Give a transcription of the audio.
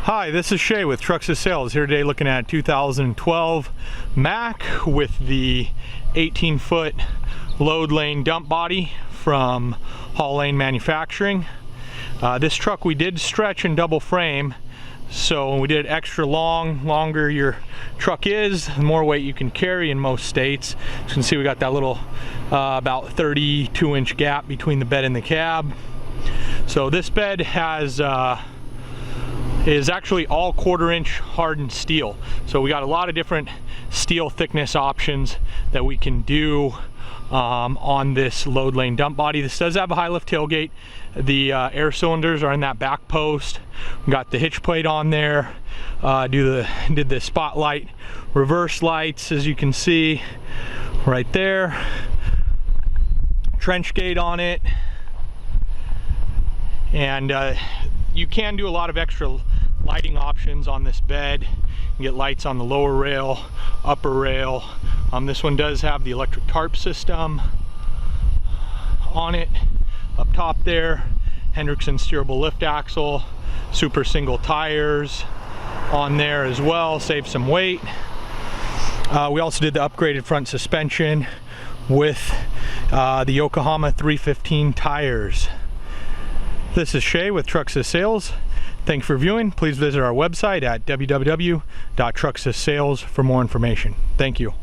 Hi, this is Shay with Truxas Sales, here today looking at 2012 Mack with the 18-foot load lane dump body from Haul Lane Manufacturing. This truck we did stretch and double frame, so we did extra longer your truck is, the more weight you can carry in most states. As you can see, we got that little about 32-inch gap between the bed and the cab. So this bed is actually all 1/4 inch hardened steel. So we got a lot of different steel thickness options that we can do on this load lane dump body. This does have a high lift tailgate. The air cylinders are in that back post. We got the hitch plate on there. Did the spotlight reverse lights, as you can see right there. Trench gate on it. And you can do a lot of extra lighting options on this bed. You get lights on the lower rail, upper rail. This one does have the electric tarp system on it. Up top there, Hendrickson steerable lift axle, super single tires on there as well, save some weight. We also did the upgraded front suspension with the Yokohama 315 tires. This is Shay with Truxas Sales. Thanks for viewing. Please visit our website at www.truxassales for more information. Thank you.